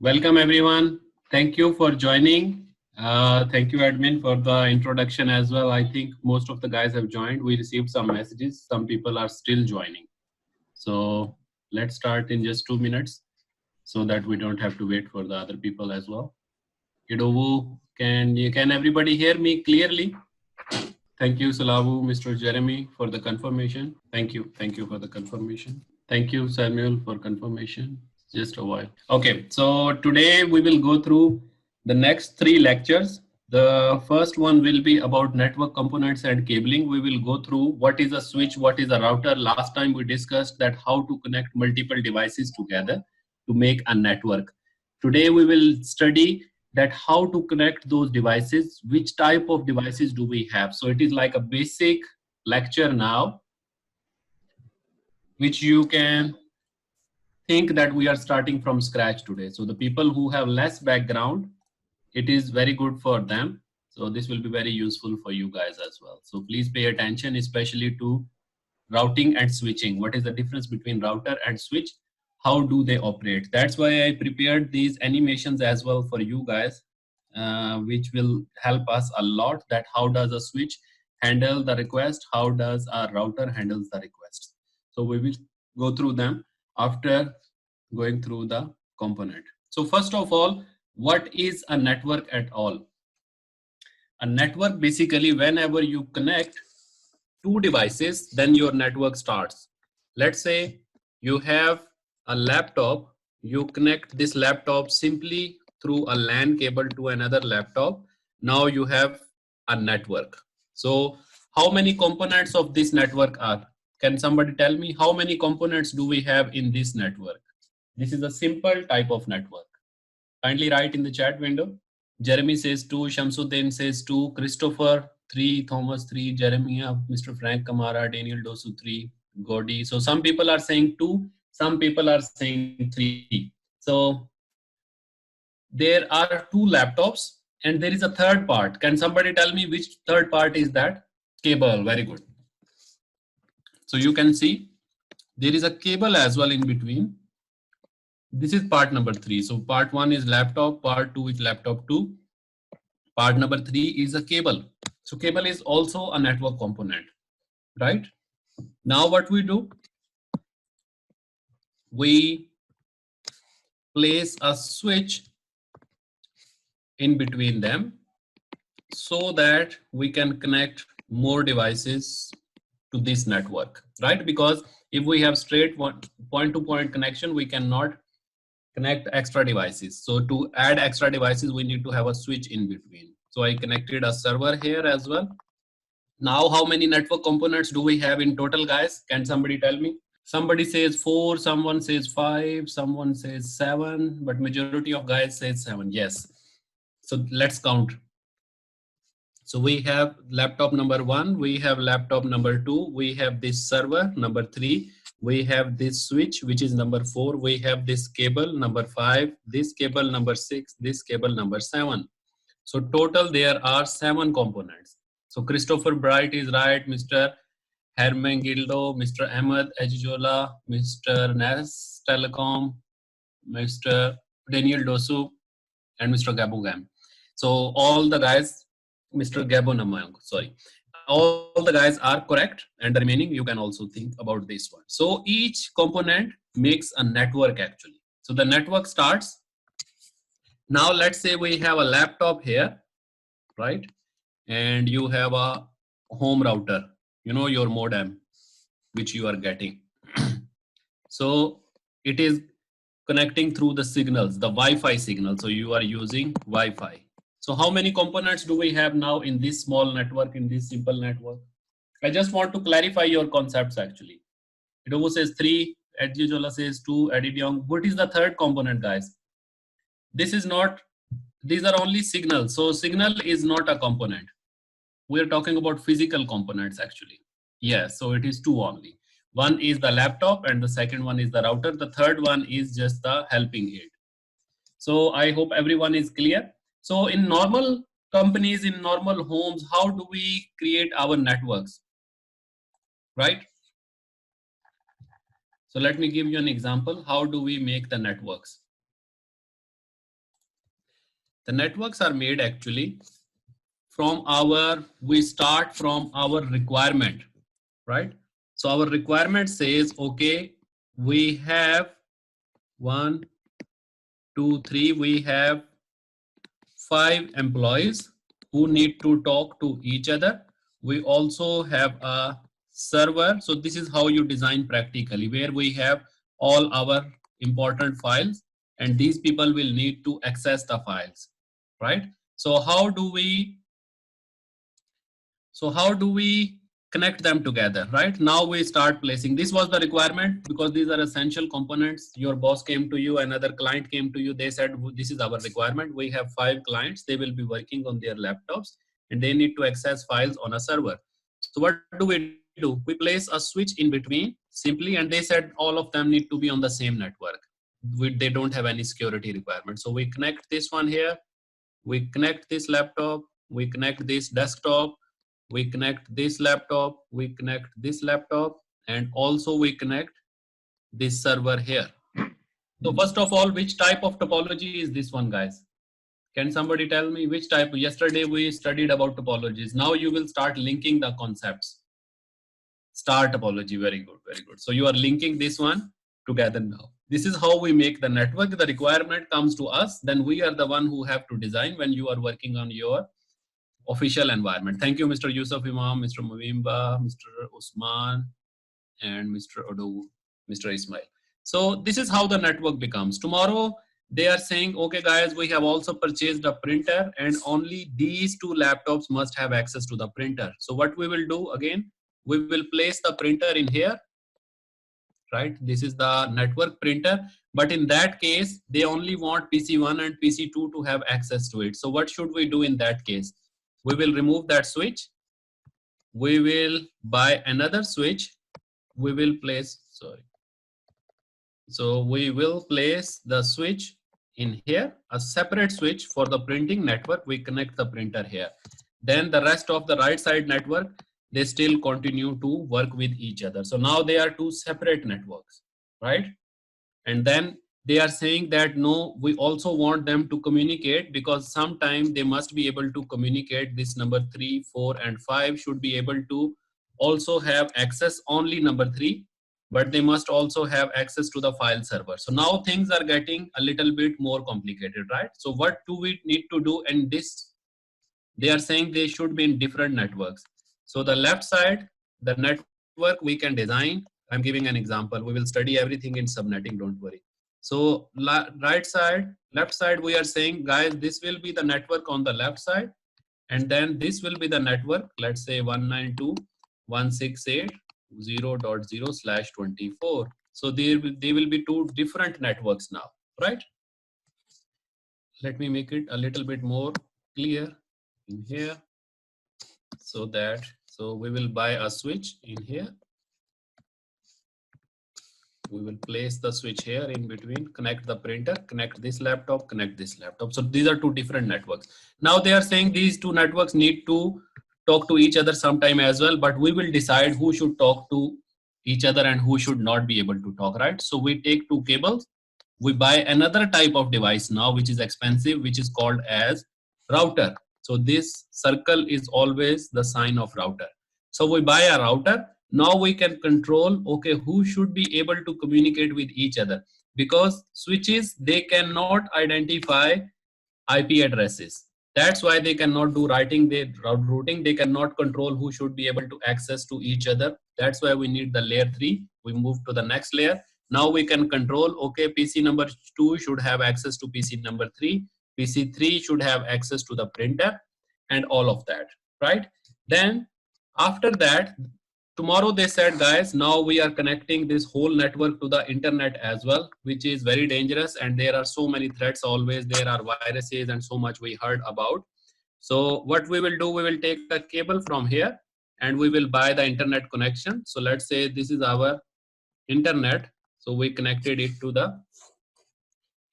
Welcome everyone. Thank you for joining. Thank you admin for the introduction as well. I think most of the guys have joined. We received some messages. Some people are still joining. So let's start in just 2 minutes so that we don't have to wait for the other people as well. Idovu, can everybody hear me clearly? Thank you, Salavu, Mr. Jeremy, for the confirmation. Thank you. Thank you for the confirmation. Thank you, Samuel, for confirmation. Just a while. Okay, so today we will go through the next 3 lectures. The first one will be about network components and cabling. We will go through what is a switch, what is a router. Last time we discussed that how to connect multiple devices together to make a network. Today we will study that how to connect those devices, which type of devices do we have. So it is like a basic lecture now, which you can think that we are starting from scratch today. So the people who have less background, it is very good for them. So this will be very useful for you guys as well. So please pay attention, especially to routing and switching. What is the difference between router and switch? How do they operate? That's why I prepared these animations as well for you guys, which will help us a lot, that how does a switch handle the request? How does a router handles the request? So we will go through them after going through the component. So first of all, what is a network at all? A network, basically, whenever you connect two devices, then your network starts. Let's say you have a laptop, you connect this laptop simply through a LAN cable to another laptop. Now you have a network. So how many components of this network are? Can somebody tell me how many components do we have in this network? This is a simple type of network. Kindly write in the chat window. Jeremy says 2, Shamsuddin says 2, Christopher 3, Thomas 3, Jeremiah, Mr. Frank Kamara, Daniel Dosu 3, Godi. So some people are saying 2, some people are saying 3. So there are 2 laptops and there is a third part. Can somebody tell me which third part is that? Cable. Very good. So you can see there is a cable as well in between. This is part number 3. So part 1 is laptop, part 2 is laptop 2. Part number 3 is a cable. So cable is also a network component, right? Now what we do, we place a switch in between them so that we can connect more devices to this network, right? Because if we have straight point-to-point connection, we cannot connect extra devices. So to add extra devices, we need to have a switch in between. So I connected a server here as well. Now, how many network components do we have in total, guys? Can somebody tell me? Somebody says 4, someone says 5, someone says 7, but majority of guys says 7. Yes. So let's count. So we have laptop number 1, we have laptop number 2, we have this server number 3, we have this switch which is number 4, we have this cable number 5, this cable number 6, this cable number 7. So total there are 7 components. So Christopher Bright is right, Mr. Hermengildo, Mr. Ahmed Ejijola, Mr. Nas Telecom, Mr. Daniel Dosu, and Mr. Gabo Gam. So all the guys, Mr. Gabo Namayang, sorry. All the guys are correct, and the remaining you can also think about this one. So each component makes a network actually. So the network starts. Now let's say we have a laptop here, right? And you have a home router, you know, your modem, which you are getting. So it is connecting through the signals, the Wi-Fi signal. So you are using Wi-Fi. So how many components do we have now in this small network, in this simple network? I just want to clarify your concepts actually. Idovo says 3, Edjijola says 2, Edidiong. What is the third component, guys? This is not, these are only signals. So signal is not a component. We're talking about physical components actually. Yes, so it is 2 only. One is the laptop and the second one is the router. The third one is just the helping aid. So I hope everyone is clear. So in normal companies, in normal homes, how do we create our networks, right? So let me give you an example. How do we make the networks? The networks are made actually we start from our requirement, right? So our requirement says, okay, we have 1, 2, 3, we have 5 employees who need to talk to each other. We also have a server. So this is how you design practically, where we have all our important files, and these people will need to access the files, right? So how do we connect them together, right? Now we start placing. This was the requirement because these are essential components. Your boss came to you, another client came to you. They said, this is our requirement. We have 5 clients. They will be working on their laptops and they need to access files on a server. So what do? We place a switch in between simply, and they said all of them need to be on the same network. They don't have any security requirement. So we connect this one here. We connect this laptop. We connect this desktop. We connect this laptop, we connect this laptop, and also we connect this server here. So first of all, which type of topology is this one, guys? Can somebody tell me which type? Yesterday we studied about topologies. Now you will start linking the concepts. Star topology, very good, very good. So you are linking this one together now. This is how we make the network. The requirement comes to us, then we are the one who have to design when you are working on your official environment. Thank you, Mr. Yusuf Imam, Mr. Mavimba, Mr. Usman, and Mr. Odu, Mr. Ismail. So this is how the network becomes. Tomorrow, they are saying, okay, guys, we have also purchased a printer and only these 2 laptops must have access to the printer. So what we will do again, we will place the printer in here, right? This is the network printer. But in that case, they only want PC1 and PC2 to have access to it. So what should we do in that case? We will remove that switch. We will buy another switch. We will place, so we will place the switch in here, a separate switch for the printing network. We connect the printer here. Then the rest of the right side network, they still continue to work with each other. So now they are 2 separate networks, right? And then they are saying that no, we also want them to communicate, because sometime they must be able to communicate. This number 3, 4, and 5 should be able to also have access only number 3, but they must also have access to the file server. So now things are getting a little bit more complicated, right? So what do we need to do in this? They are saying they should be in different networks. So the left side, the network we can design. I'm giving an example. We will study everything in subnetting, don't worry. So right side, left side, we are saying, guys, this will be the network on the left side. And then this will be the network, let's say 192.168.0.0/24. So they will be 2 different networks now, right? Let me make it a little bit more clear in here. So we will buy a switch in here. We will place the switch here in between, connect the printer, connect this laptop, connect this laptop. So these are 2 different networks. Now they are saying these 2 networks need to talk to each other sometime as well, but we will decide who should talk to each other and who should not be able to talk, right? So we take 2 cables. We buy another type of device now, which is expensive, which is called as router. So this circle is always the sign of router. So we buy a router. Now we can control, okay, who should be able to communicate with each other, because switches, they cannot identify IP addresses. That's why they cannot do routing. They cannot control who should be able to access to each other. That's why we need the layer 3. We move to the next layer. Now we can control, okay, PC number 2 should have access to PC number 3. PC 3 should have access to the printer and all of that, right? Then after that, tomorrow they said, guys, now we are connecting this whole network to the internet as well, which is very dangerous. And there are so many threats always. There are viruses and so much we heard about. So what we will do, we will take a cable from here and we will buy the internet connection. So let's say this is our internet. So we connected it to the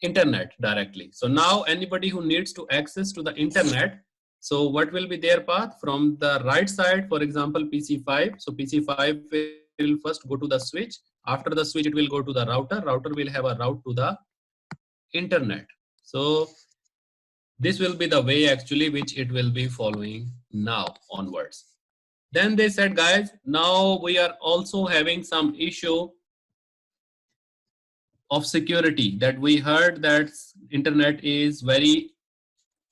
internet directly. So now anybody who needs to access to the internet, so what will be their path? From the right side, for example, PC5. So PC5 will first go to the switch. After the switch, it will go to the router. Router will have a route to the internet. So This will be the way actually which it will be following now onwards. Then they said, guys, now we are also having some issue of security, that we heard that internet is very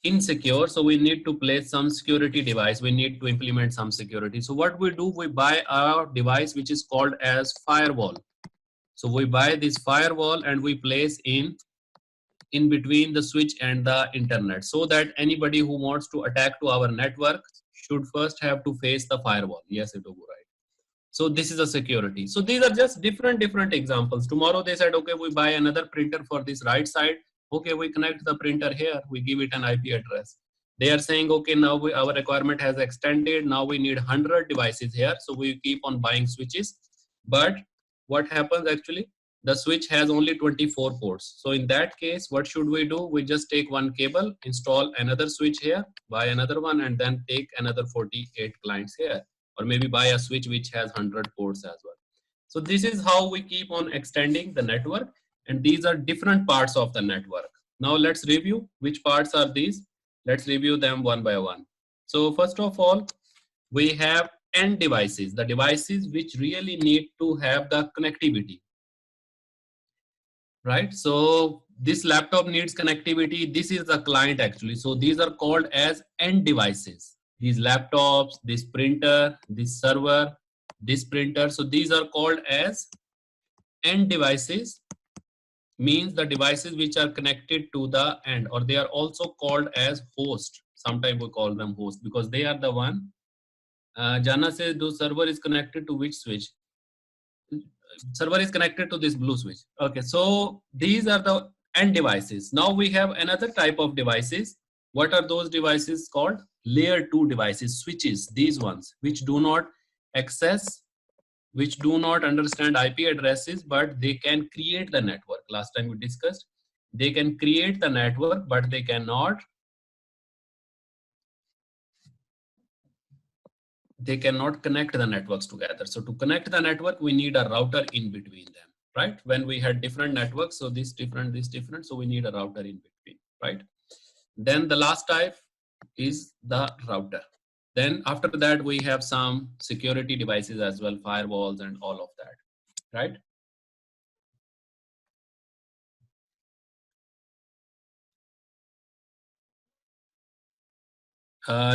insecure, so we need to place some security device, we need to implement some security. So what we do, we buy a device which is called as firewall. So we buy this firewall and we place in between the switch and the internet, so that anybody who wants to attack to our network should first have to face the firewall. Yes, it will be right. So this is a security. So these are just different examples. Tomorrow they said, okay, we buy another printer for this right side. Okay, we connect the printer here, we give it an IP address. They are saying, okay, now our requirement has extended, now we need 100 devices here, so we keep on buying switches. But what happens actually, the switch has only 24 ports. So in that case, what should we do? We just take one cable, install another switch here, buy another one, and then take another 48 clients here, or maybe buy a switch which has 100 ports as well. So this is how we keep on extending the network, and these are different parts of the network. Now let's review which parts are these. Let's review them one by one. So first of all, we have end devices, the devices which really need to have the connectivity, right? So this laptop needs connectivity. This is the client actually. So these are called as end devices. These laptops, this printer, this server, this printer. So these are called as end devices, means the devices which are connected to the end, or they are also called as host. Sometimes we call them host because they are the one. Jana says, the server is connected to which switch? Server is connected to this blue switch. Okay, so these are the end devices. Now we have another type of devices. What are those devices called? Layer 2 devices, switches, these ones which do not access, which do not understand IP addresses, but they can create the network. Last time we discussed, they can create the network, but they cannot connect the networks together. So to connect the network, we need a router in between them, right? When we had different networks, so this different, so we need a router in between, right? Then the last type is the router. Then after that, we have some security devices as well, firewalls and all of that, right?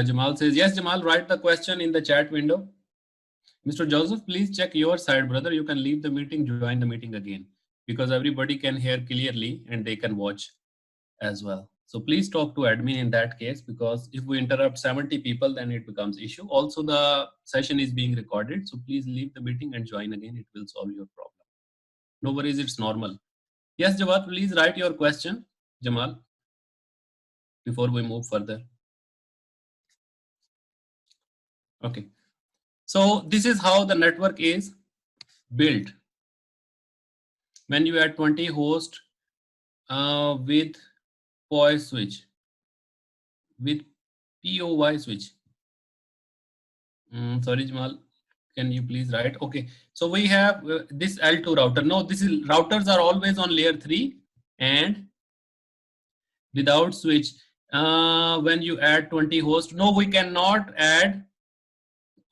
Jamal says, yes, Jamal, write the question in the chat window. Mr. Joseph, please check your side, brother. You can leave the meeting, join the meeting again, because everybody can hear clearly and they can watch as well. So please talk to admin in that case, because if we interrupt 70 people, then it becomes issue. Also, the session is being recorded. So please leave the meeting and join again. It will solve your problem. No worries, it's normal. Yes, Jawad, please write your question, Jamal, before we move further. Okay. So this is how the network is built. When you add 20 hosts with POI switch, with POY switch. Sorry, Jamal, can you please write? Okay, so we have this L2 router. No, this is routers are always on layer 3 and without switch. When you add 20 hosts, no, we cannot add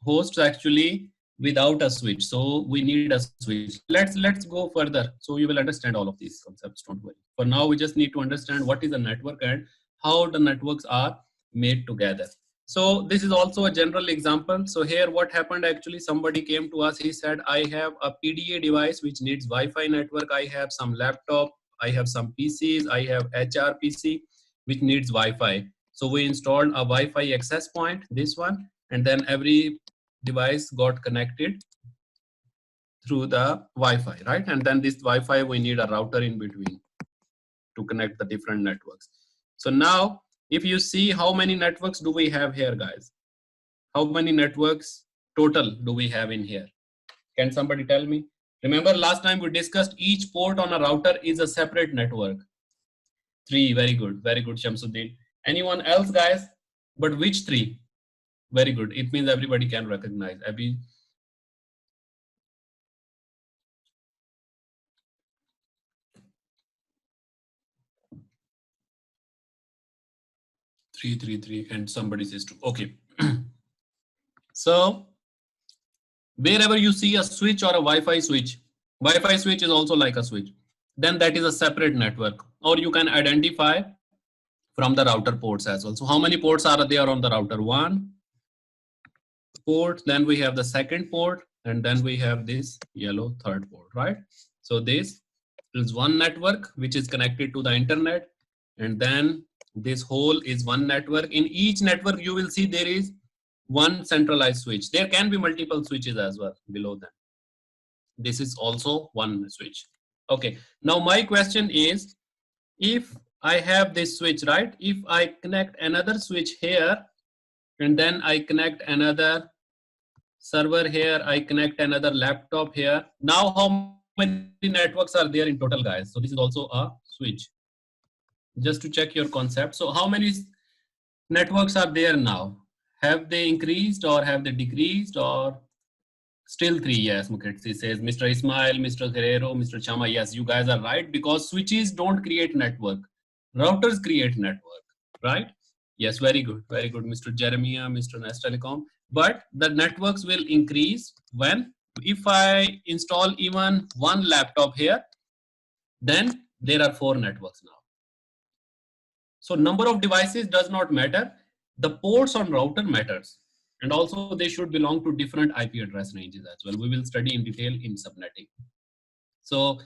hosts actually without a switch. So we need a switch. Let's go further. So you will understand all of these concepts. Don't worry. For now, we just need to understand what is a network and how the networks are made together. So this is also a general example. So here what happened actually, somebody came to us, he said, I have a PDA device which needs Wi-Fi network. I have some laptop, I have some PCs, I have HRPC which needs Wi-Fi. So we installed a Wi-Fi access point, this one, and then every device got connected through the Wi-Fi, right? And then this Wi-Fi, we need a router in between to connect the different networks. So now, if you see how many networks do we have here, guys? How many networks total do we have in here? Can somebody tell me? Remember last time we discussed each port on a router is a separate network. 3, very good, Shamsuddin. Anyone else, guys? But which 3? Very good. It means everybody can recognize. Abhi, 333 and somebody says 2. Okay. So wherever you see a switch or a Wi-Fi switch is also like a switch, then that is a separate network, or you can identify from the router ports as well. So how many ports are there on the router? One port, then we have the second port, and then we have this yellow third port, right? So this is one network which is connected to the internet, and then this whole is one network. In each network you will see there is one centralized switch. There can be multiple switches as well below them. This is also one switch. Okay, now my question is, if I have this switch, right? If I connect another switch here, and then I connect another server here, I connect another laptop here. Now how many networks are there in total, guys? So this is also a switch. Just to check your concept. So how many networks are there now? Have they increased or have they decreased, or still 3? Yes, Mukherjee says, Mr. Ismail, Mr. Guerrero, Mr. Chama. Yes, you guys are right, because switches don't create network. Routers create network, right? Yes, very good, Mr. Jeremiah, Mr. Nest Telecom. But the networks will increase when, if I install even one laptop here, then there are 4 networks now. So number of devices does not matter. The ports on router matters. And also they should belong to different IP address ranges as well. We will study in detail in subnetting. So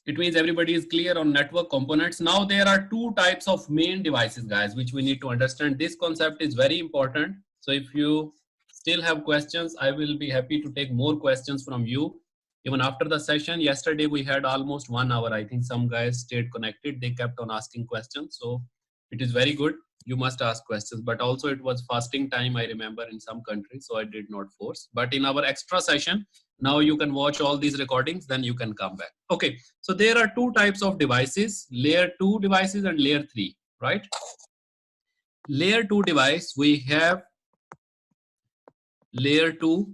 it means everybody is clear on network components. Now there are 2 types of main devices, guys, which we need to understand. This concept is very important. So if you still have questions, I will be happy to take more questions from you. Even after the session, yesterday we had almost 1 hour. I think some guys stayed connected. They kept on asking questions. So it is very good. You must ask questions, but also it was fasting time, I remember, in some countries, so I did not force. But in our extra session, now you can watch all these recordings, then you can come back. Okay, so there are 2 types of devices, layer 2 devices and layer 3, right? Layer 2 device, we have layer 2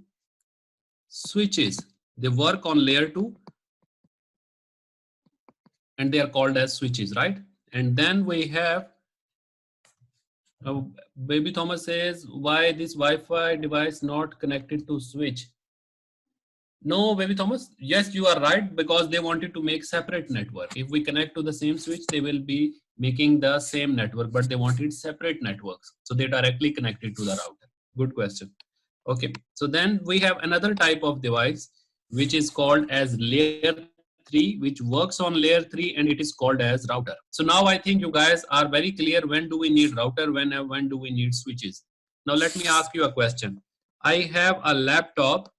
switches. They work on layer 2 and they are called as switches, right? And then we have Baby Thomas says, why this Wi-Fi device not connected to switch? No, Baby Thomas, yes, you are right, because they wanted to make separate network. If we connect to the same switch, they will be making the same network, but they wanted separate networks. So they directly connected to the router. Good question. Okay, so then we have another type of device, which is called as layer 3, which works on layer 3, and it is called as router. So now I think you guys are very clear, when do we need router, when do we need switches. Now let me ask you a question. I have a laptop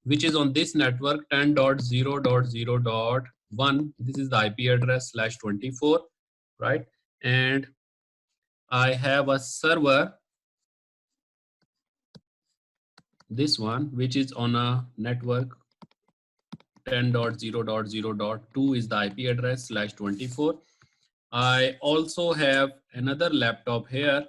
which is on this network 10.0.0.1. This is the IP address /24, right? And I have a server, this one, which is on a network 10.0.0.2 is the IP address /24. I also have another laptop here,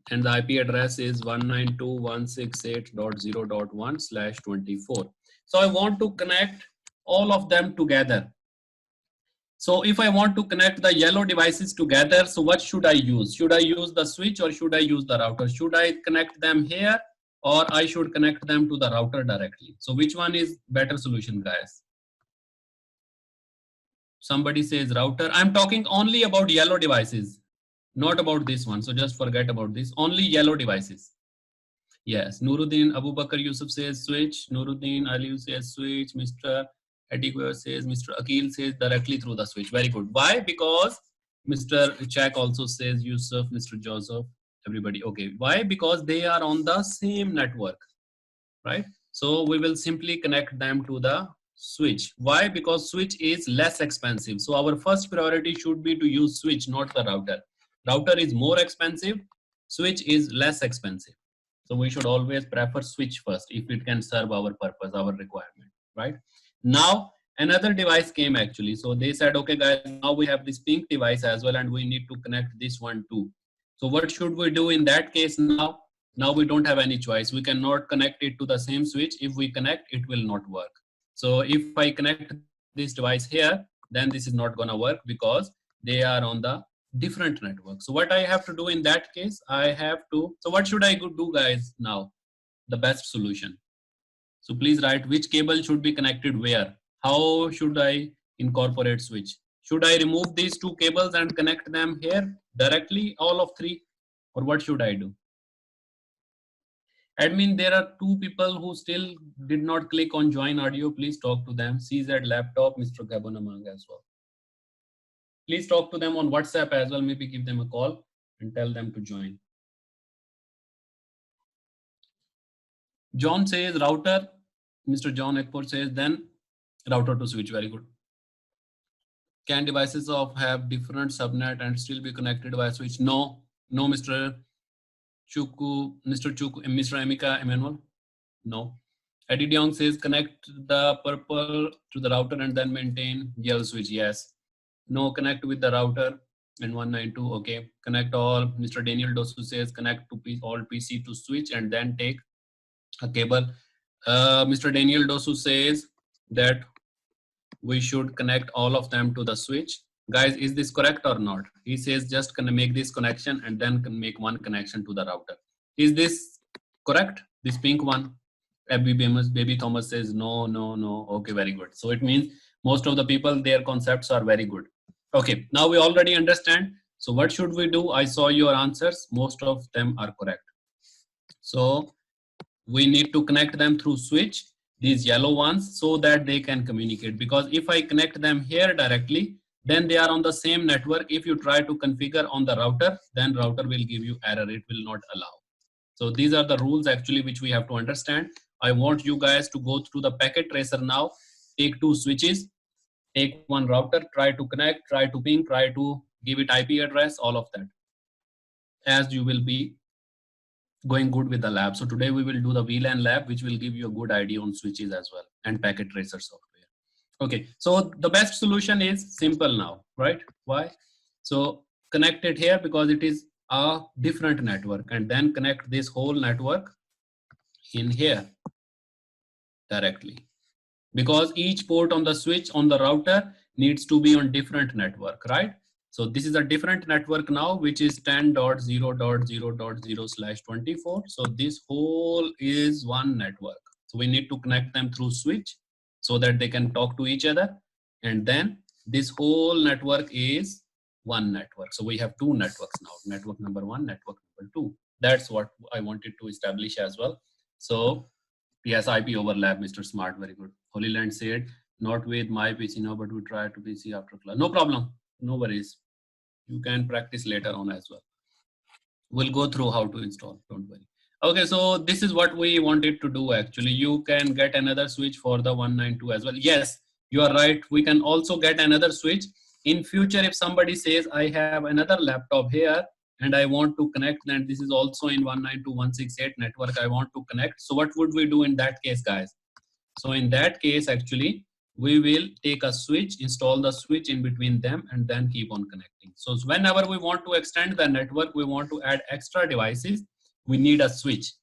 and the IP address is 192.168.0.1/24. So I want to connect all of them together. So if I want to connect the yellow devices together, so what should I use? Should I use the switch or should I use the router? Should I connect them here, or I should connect them to the router directly? So which one is better solution, guys? Somebody says router. I'm talking only about yellow devices, not about this one. So just forget about this. Only yellow devices. Yes. Nuruddin Abu Bakr Yusuf says switch. Nuruddin Ali says switch. Mr. Adigua says, Mr. Akil says directly through the switch. Very good. Why? Because Mr. Chak also says Yusuf, Mr. Joseph, everybody. Okay. Why? Because they are on the same network, right? So we will simply connect them to the switch. Why? Because switch is less expensive. So our first priority should be to use switch, not the router. Router is more expensive. Switch is less expensive. So we should always prefer switch first if it can serve our purpose, our requirement, right? Now another device came actually. So they said, okay guys, now we have this pink device as well, and we need to connect this one too. So what should we do in that case now? Now we don't have any choice. We cannot connect it to the same switch. If we connect, it will not work. So if I connect this device here, then this is not gonna work because they are on the different network. So what I have to do in that case, I have to, so what should I do guys now? The best solution. So please write which cable should be connected where. How should I incorporate switch? Should I remove these two cables and connect them here directly, all of three? Or what should I do? Admin, there are two people who still did not click on join audio. Please talk to them. CZ laptop, Mr. Gabonamang as well. Please talk to them on WhatsApp as well. Maybe give them a call and tell them to join. John says router. Mr. John Ekpor says then router to switch. Very good. Can devices have different subnet and still be connected by switch? No, Mr. Chuku, Mr. Emika Emmanuel. No. Eddie Diong says connect the purple to the router and then maintain yellow switch. Yes. No, connect with the router and 192. Okay. Connect all. Mr. Daniel Dosu says connect to all PC to switch and then take a cable. Mr. Daniel Dosu says that we should connect all of them to the switch. Guys, is this correct or not? He says just gonna make this connection and then can make one connection to the router. Is this correct? This pink one? Baby Thomas says no. Okay, very good. So it means most of the people, their concepts are very good. Okay, now we already understand. So what should we do? I saw your answers. Most of them are correct. So we need to connect them through switch, these yellow ones, so that they can communicate. Because if I connect them here directly, then they are on the same network. If you try to configure on the router, then router will give you error. It will not allow. So these are the rules actually which we have to understand. I want you guys to go through the packet tracer now. Take two switches, take one router, try to connect, try to ping, try to give it IP address, all of that, as you will be going good with the lab. So today we will do the VLAN lab, which will give you a good idea on switches as well and packet tracer software. Okay, so the best solution is simple now, right? Why? So connect it here because it is a different network, and then connect this whole network in here directly, because each port on the switch on the router needs to be on different network, right? So this is a different network now, which is 10.0.0.0/24. So this whole is one network. So we need to connect them through switch so that they can talk to each other. And then this whole network is one network. So we have two networks now, network number one, network number two. That's what I wanted to establish as well. So yes, IP overlap, Mr. Smart, very good. Holy Land said, not with my PC now, but we try to PC after class. No problem, no worries. You can practice later on as well. We'll go through how to install, don't worry. Okay, so this is what we wanted to do actually. You can get another switch for the 192 as well. Yes, you are right. We can also get another switch. In future, if somebody says, I have another laptop here and I want to connect, and this is also in 192.168 network, I want to connect. So what would we do in that case, guys? So in that case, actually, we will take a switch, install the switch in between them, and then keep on connecting. So whenever we want to extend the network, we want to add extra devices, we need a switch.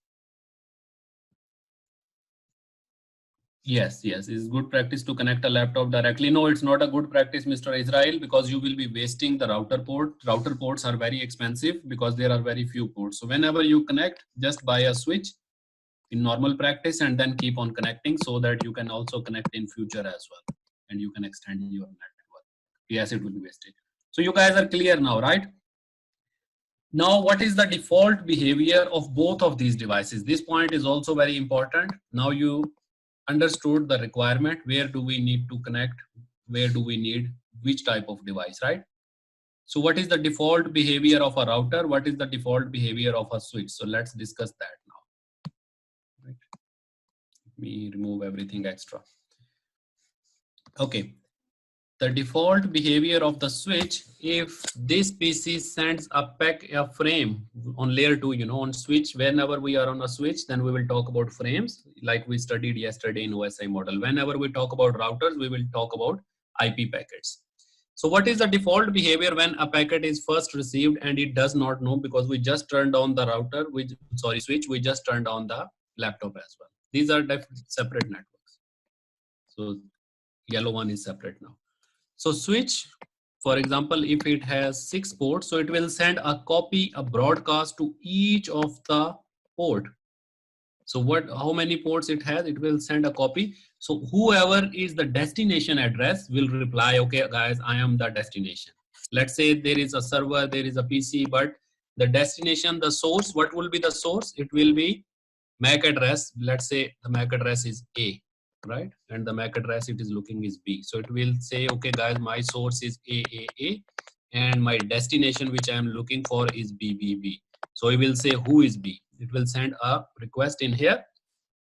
Yes, it's good practice to connect a laptop directly. No, it's not a good practice, Mr. Israel, because you will be wasting the router port. Router ports are very expensive because there are very few ports. So whenever you connect, just buy a switch in normal practice and then keep on connecting so that you can also connect in future as well and you can extend your network. Yes, it will be wasted. So you guys are clear now, right? Now, what is the default behavior of both of these devices? This point is also very important. Now you understood the requirement. Where do we need to connect? Where do we need which type of device, right? So what is the default behavior of a router? What is the default behavior of a switch? So let's discuss that now. Right. Let me remove everything extra. Okay. The default behavior of the switch, if this PC sends a frame on layer 2, on switch, whenever we are on a switch, then we will talk about frames like we studied yesterday in OSI model. Whenever we talk about routers, we will talk about IP packets. So what is the default behavior when a packet is first received and it does not know, because we just turned on the router, switch, we just turned on the laptop as well. These are separate networks. So yellow one is separate now. So switch For example, if it has 6 ports, so it will send a copy, a broadcast to each of the port. So how many ports it has, it will send a copy. So whoever is the destination address will reply, okay guys, I am the destination. Let's say there is a server, there is a PC, but the destination, the source, what will be the source? It will be MAC address. Let's say the MAC address is A, right? And the MAC address it is looking is B. So it will say, okay guys, my source is A, and my destination which I am looking for is B. So it will say who is B. It will send a request in here.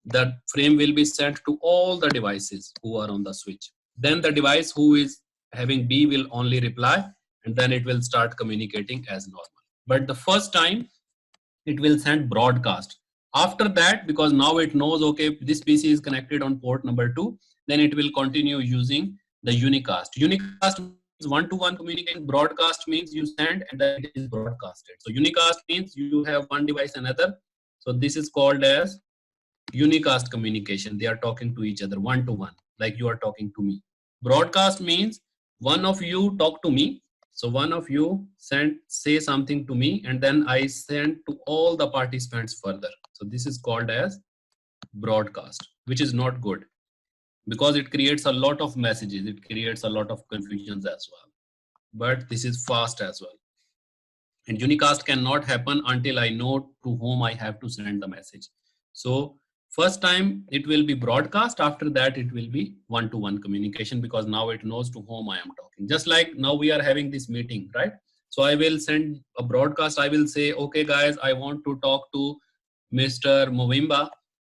The frame will be sent to all the devices who are on the switch. Then the device who is having B will only reply, and then it will start communicating as normal. But the first time it will send broadcast. After that, because now it knows, okay, this PC is connected on port number 2, then it will continue using the unicast. Unicast means one-to-one communication. Broadcast means you send and then it is broadcasted. So unicast means you have one device another. So this is called as unicast communication. They are talking to each other one-to-one, like you are talking to me. Broadcast means one of you talk to me. So one of you say something to me, and then I send to all the participants further. So this is called as broadcast, which is not good because it creates a lot of messages. It creates a lot of confusions as well. But this is fast as well. And unicast cannot happen until I know to whom I have to send the message. So first time it will be broadcast. After that, it will be one-to-one communication because now it knows to whom I am talking. Just like now we are having this meeting, right? So I will send a broadcast. I will say, okay, guys, I want to talk to Mr. Movimba.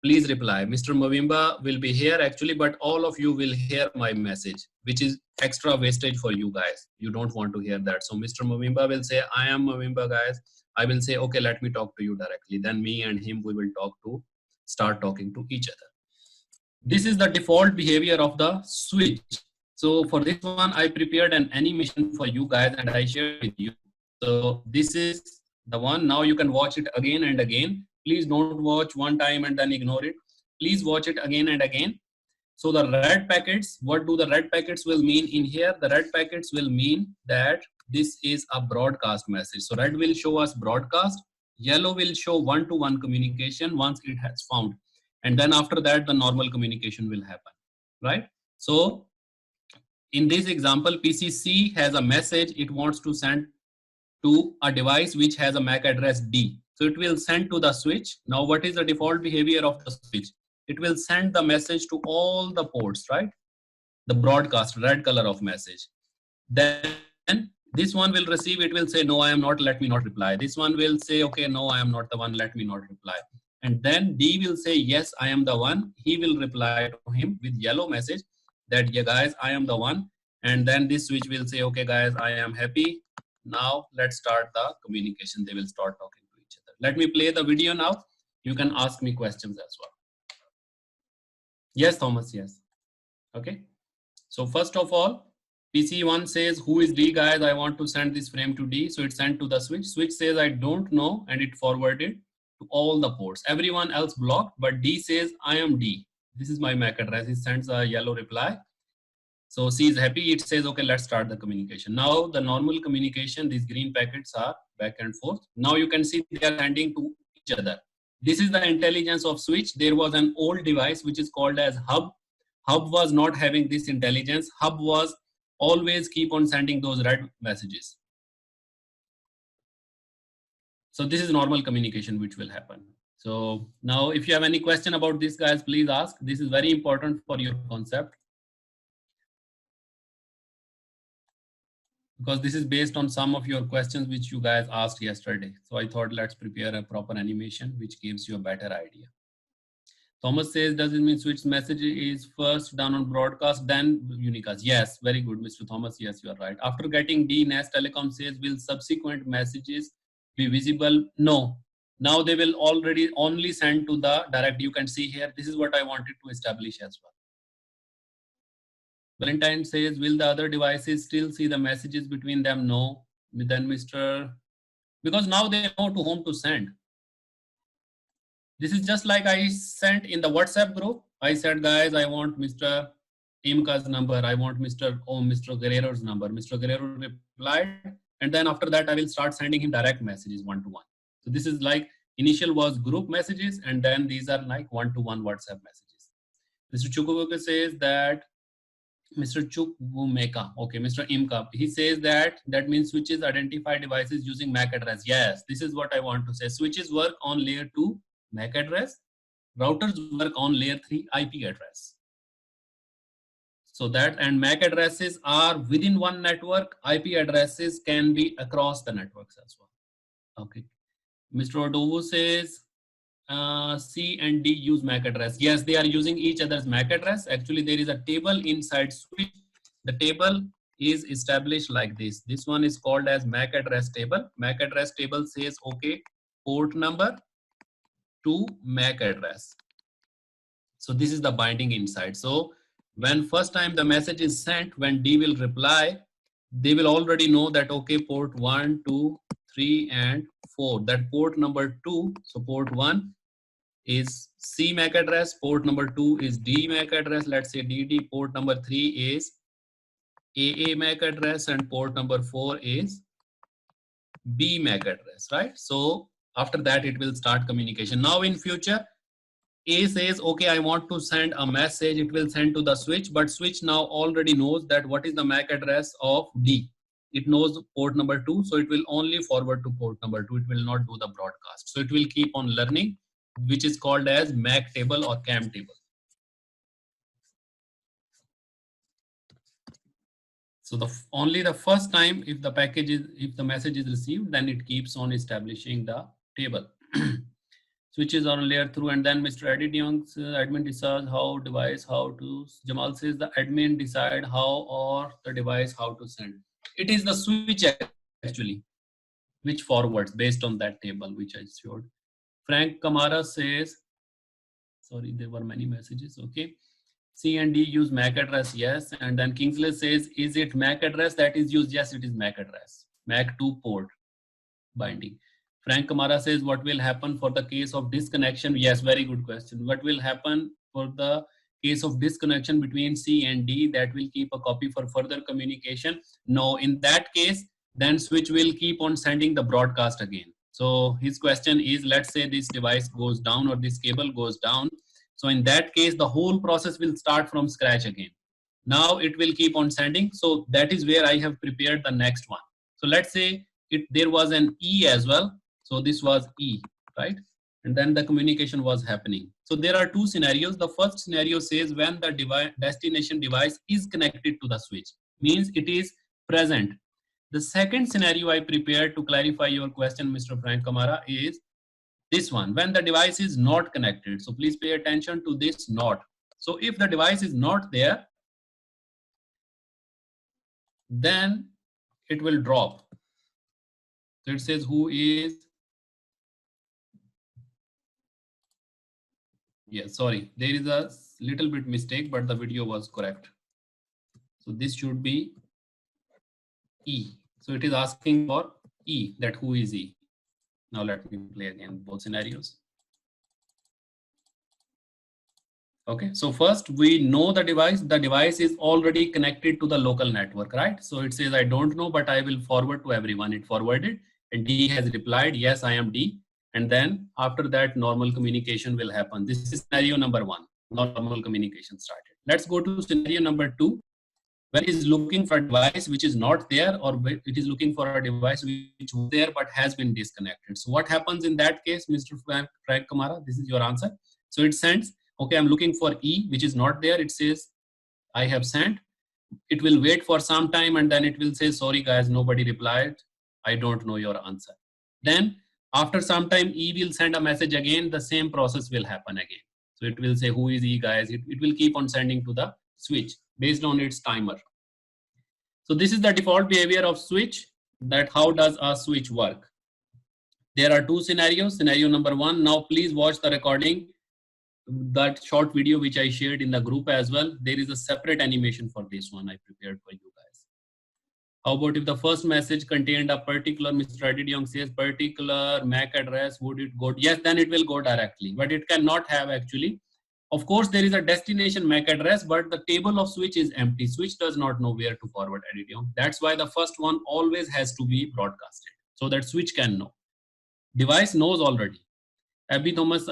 Please reply. Mr. Movimba will be here actually, but all of you will hear my message, which is extra wastage for you guys. You don't want to hear that. So Mr. Movimba will say, I am Movimba, guys. I will say, okay, let me talk to you directly. Then me and him, we will start talking to each other. This is the default behavior of the switch. So for this one, I prepared an animation for you guys and I shared with you. So this is the one. Now you can watch it again and again. Please don't watch one time and then ignore it. Please watch it again and again. So the red packets, what do the red packets will mean in here? The red packets will mean that this is a broadcast message. So red will show us broadcast. Yellow will show one-to-one communication once it has found. And then after that, the normal communication will happen, right? So in this example, PCC has a message it wants to send to a device which has a MAC address D. So it will send to the switch. Now, what is the default behavior of the switch? It will send the message to all the ports, right? The broadcast, red color of message. Then this one will receive, it will say, no, I am not, let me not reply. This one will say, okay, no, I am not the one, let me not reply. And then D will say, yes, I am the one. He will reply to him with yellow message that, yeah, guys, I am the one. And then this switch will say, okay, guys, I am happy. Now let's start the communication. They will start talking to each other. Let me play the video now. You can ask me questions as well. Yes, Thomas, yes. Okay. So first of all, PC1 says, who is D, guys? I want to send this frame to D. So it's sent to the switch. Switch says, I don't know. And it forwarded to all the ports. Everyone else blocked, but D says, I am D. This is my MAC address. It sends a yellow reply. So C is happy. It says, okay, let's start the communication. Now the normal communication, these green packets are back and forth. Now you can see they are sending to each other. This is the intelligence of switch. There was an old device which is called as hub. Hub was not having this intelligence. Hub was always keep on sending those red messages. So this is normal communication which will happen. So now if you have any question about this, guys, please ask. This is very important for your concept, because this is based on some of your questions which you guys asked yesterday. So I thought let's prepare a proper animation which gives you a better idea. Thomas says, does it mean switch message is first done on broadcast, then unicast? Yes, very good, Mr. Thomas. Yes, you are right. After getting D, Nest Telecom says, will subsequent messages be visible? No. Now they will already only send to the direct. You can see here, this is what I wanted to establish as well. Valentine says, will the other devices still see the messages between them? No. Then because now they know to whom to send. This is just like I sent in the WhatsApp group. I said, guys, I want Mr. Imka's number. I want Mr. Guerrero's number. Mr. Guerrero replied, and then after that, I will start sending him direct messages one-to-one. So this is like initial was group messages, and then these are like one-to-one WhatsApp messages. Mr. Chukwuka says that Mr. Chukwumeka, okay, Mr. Imka, he says that means switches identify devices using MAC address. Yes, this is what I want to say. Switches work on layer 2 MAC address. Routers work on layer 3 IP address. So that, and MAC addresses are within one network. IP addresses can be across the networks as well. Okay. Mr. Odovu says C and D use MAC address. Yes, they are using each other's MAC address. Actually, there is a table inside switch. The table is established like this. This one is called as MAC address table. MAC address table says, okay, port number to MAC address. So this is the binding inside. So when first time the message is sent, when D will reply, they will already know that, okay, port 1, 2, 3, and 4. That port number 2, so port 1 is C MAC address, port number 2 is D MAC address, let's say DD, port number 3 is AA MAC address, and port number 4 is B MAC address, right? So after that, it will start communication. Now in future, A says, okay, I want to send a message. It will send to the switch, but switch now already knows that what is the MAC address of D. It knows port number 2, so it will only forward to port number 2. It will not do the broadcast. So it will keep on learning, which is called as MAC table or CAM table. So only the first time if the message is received, then it keeps on establishing the table. Switches on layer through, and then Mr. Eddie Young's admin decides how device, how to. Jamal says the admin decide how, or the device how to send. It is the switch actually, which forwards based on that table which I showed. Frank Kamara says, sorry, there were many messages. Okay. C and D use MAC address, yes. And then Kingsley says, is it MAC address that is used? Yes, it is MAC address. MAC 2 port binding. Frank Kamara says, what will happen for the case of disconnection? Yes, very good question. What will happen for the case of disconnection between C and D? That will keep a copy for further communication? No, in that case, then switch will keep on sending the broadcast again. So his question is, let's say this device goes down or this cable goes down. So in that case, the whole process will start from scratch again. Now it will keep on sending. So that is where I have prepared the next one. So let's say there was an E as well. So this was E, right? And then the communication was happening. So there are two scenarios. The first scenario says when the destination device is connected to the switch, means it is present. The second scenario I prepared to clarify your question, Mr. Frank Kamara, is this one, when the device is not connected. So please pay attention to this not. So if the device is not there, then it will drop. So it says who is, yeah, sorry, there is a little bit mistake, but the video was correct. So this should be E. So it is asking for E, that who is E. Now let me play again both scenarios. Okay, so first we know the device is already connected to the local network, right? So it says, I don't know, but I will forward to everyone. It forwarded and D has replied, yes, I am D. And then after that, normal communication will happen. This is scenario number 1, normal communication started. Let's go to scenario number 2, when it is looking for a device which is not there, or it is looking for a device which was there but has been disconnected. So what happens in that case, Mr. Frank Kamara? This is your answer. So it sends, okay, I'm looking for E, which is not there. It says, I have sent. It will wait for some time and then it will say, sorry guys, nobody replied. I don't know your answer. Then after some time, E will send a message again. The same process will happen again. So it will say, who is E guys? It will keep on sending to the switch based on its timer. So this is the default behavior of switch, that how does a switch work. There are two scenarios. Scenario number 1, now please watch the recording, that short video which I shared in the group as well. There is a separate animation for this one I prepared for you guys. How about if the first message contained a particular, Mr. Edit Young says, particular MAC address, would it go? Yes, then it will go directly, but it cannot have actually Of course, there is a destination MAC address, but the table of switch is empty. Switch does not know where to forward additive. That's why the first one always has to be broadcasted so that switch can know. Device knows already. Abby Thomas,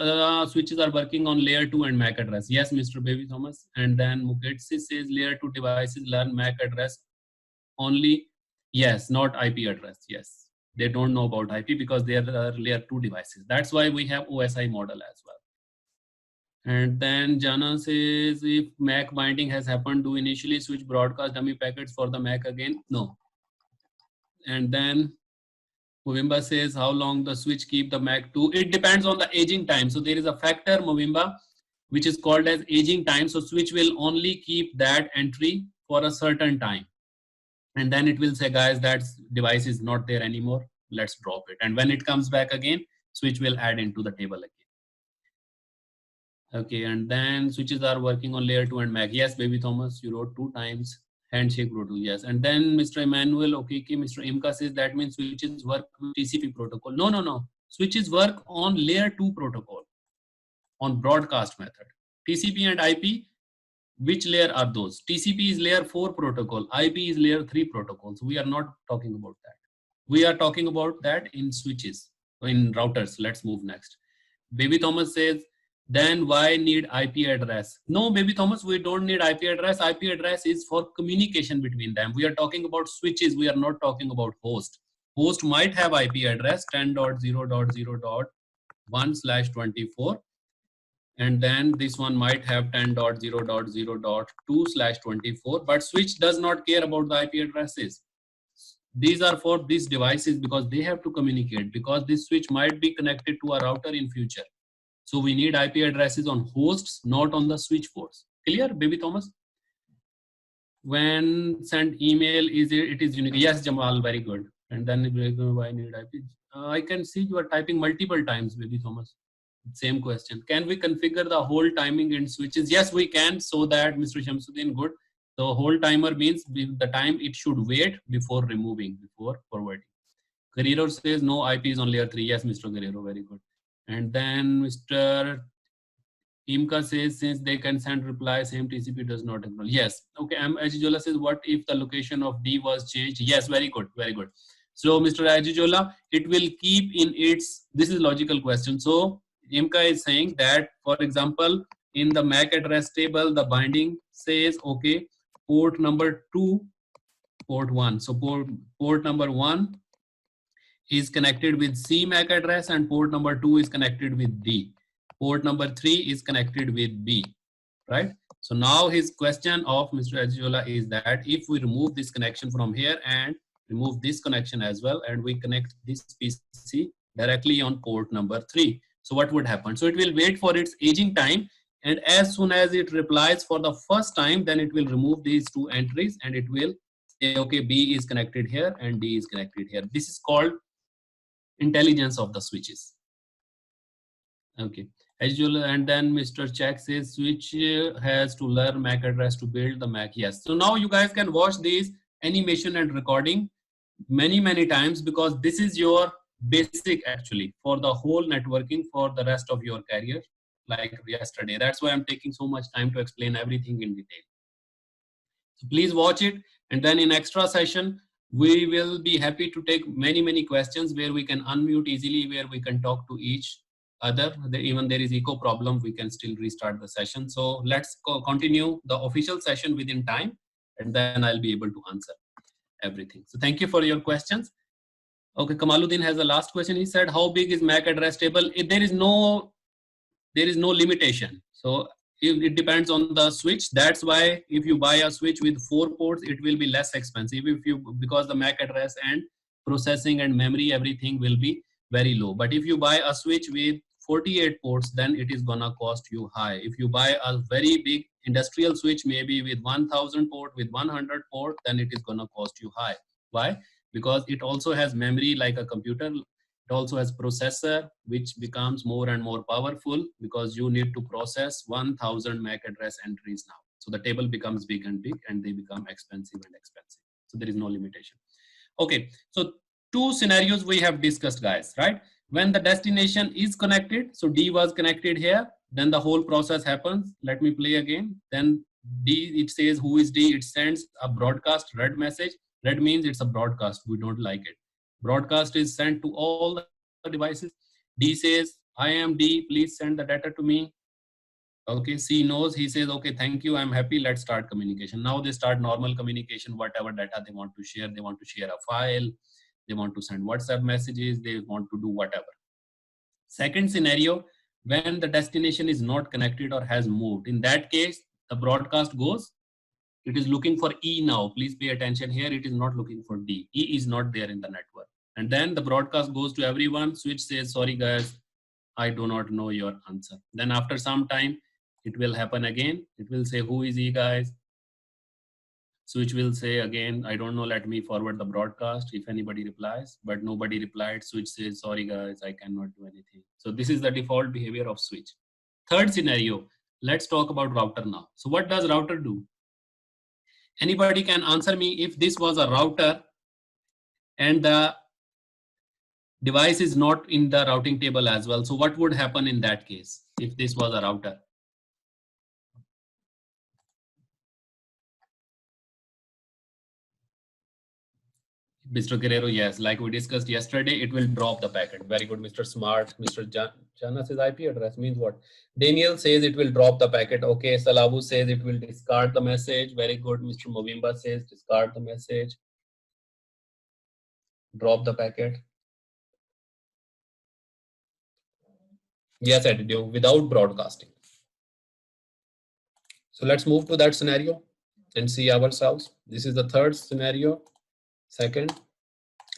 switches are working on layer 2 and MAC address. Yes, Mr. Baby Thomas. And then Muketsi says layer 2 devices learn MAC address only. Yes, not IP address. Yes, they don't know about IP because they are layer 2 devices. That's why we have OSI model as well. And then Jana says, if MAC binding has happened, do initially switch broadcast dummy packets for the MAC again? No. And then Movimba says, how long the switch keep the MAC to? It depends on the aging time. So there is a factor, Movimba, which is called as aging time. So switch will only keep that entry for a certain time. And then it will say, guys, that device is not there anymore. Let's drop it. And when it comes back again, switch will add into the table again. Okay, and then switches are working on layer 2 and MAC. Yes, Baby Thomas, you wrote 2 times. Handshake wrote 2, yes. And then Mr. Emmanuel, okay, Mr. Imka says that means switches work with TCP protocol. No, no, no. Switches work on layer 2 protocol, on broadcast method. TCP and IP, which layer are those? TCP is layer 4 protocol. IP is layer 3 protocol. So we are not talking about that. We are talking about that in switches, in routers. Let's move next. Baby Thomas says, then why need IP address? No, Baby Thomas, we don't need IP address. IP address is for communication between them. We are talking about switches. We are not talking about host. Host might have IP address 10.0.0.1/24. And then this one might have 10.0.0.2/24. But switch does not care about the IP addresses. These are for these devices because they have to communicate, because this switch might be connected to a router in future. So we need IP addresses on hosts, not on the switch ports. Clear, Baby Thomas? When send email, it is unique? Yes, Jamal, very good. And then why need IP? I can see you are typing multiple times, Baby Thomas. Same question. Can we configure the hold timing in switches? Yes, we can. So that Mr. Shamsuddin, good. So hold timer means the time it should wait before removing, before forwarding. Guerrero says no, IP is on layer 3. Yes, Mr. Guerrero, very good. And then Mr. Imka says, since they can send reply, same TCP does not acknowledge. Yes. Okay. Ajijola says, what if the location of D was changed? Yes, very good. Very good. So Mr. Ajijola, it will keep in its, this is logical question. So Imka is saying that, for example, in the MAC address table, the binding says, okay, port number 2, port 1. So port number 1 is connected with C MAC address and port number 2 is connected with D. Port number 3 is connected with B, right? So now his question of Mr. Ajijola is that if we remove this connection from here and remove this connection as well, and we connect this PC directly on port number 3, so what would happen? So it will wait for its aging time, and as soon as it replies for the first time, then it will remove these 2 entries and it will say, okay, B is connected here and D is connected here. This is called intelligence of the switches. Okay. And then Mr. Check says switch has to learn MAC address to build the MAC. Yes. So now you guys can watch this animation and recording many times, because this is your basic actually for the whole networking for the rest of your career, like yesterday. That's why I'm taking so much time to explain everything in detail. So please watch it, and then in extra session we will be happy to take many questions where we can unmute easily, where we can talk to each other. Even there is echo problem, we can still restart the session. So let's continue the official session within time, and then I'll be able to answer everything. So thank you for your questions. Okay, Kamaluddin has the last question. He said, how big is MAC address table? There is no limitation. So it depends on the switch. That's why if you buy a switch with 4 ports, it will be less expensive because the MAC address and processing and memory, everything will be very low. But if you buy a switch with 48 ports, then it is gonna cost you high. If you buy a very big industrial switch, maybe with 1000 port, with 100 port, then it is gonna cost you high. Why? Because it also has memory like a computer. It also has processor, which becomes more and more powerful because you need to process 1000 MAC address entries now. So the table becomes big and they become expensive and expensive. So there is no limitation. Okay, so 2 scenarios we have discussed, guys, right? When the destination is connected, so D was connected here, then the whole process happens. Let me play again. Then D, it says who is D, it sends a broadcast red message. Red means it's a broadcast, we don't like it. Broadcast is sent to all the devices. D says, I am D, please send the data to me. Okay, C knows, he says, okay, thank you, I'm happy, let's start communication. Now they start normal communication, whatever data they want to share. They want to share a file, they want to send WhatsApp messages, they want to do whatever. Second scenario, when the destination is not connected or has moved. In that case, the broadcast goes, it is looking for E now. Please pay attention here, it is not looking for D. E is not there in the network. And then the broadcast goes to everyone. Switch says, sorry guys, I do not know your answer. Then after some time, it will happen again. It will say, who is E guys? Switch will say again, I don't know, let me forward the broadcast if anybody replies, but nobody replied. Switch says, sorry guys, I cannot do anything. So this is the default behavior of switch. Third scenario, let's talk about router now. So what does router do? Anybody can answer me, if this was a router and the device is not in the routing table as well, so what would happen in that case if this was a router? Mr. Guerrero, yes, like we discussed yesterday, it will drop the packet. Very good, Mr. Smart. Mr. Jana says IP address means what? Daniel says it will drop the packet. Okay, Salavu says it will discard the message. Very good, Mr. Movimba says discard the message. Drop the packet. Yes, additive without broadcasting. So let's move to that scenario and see ourselves. This is the third scenario, second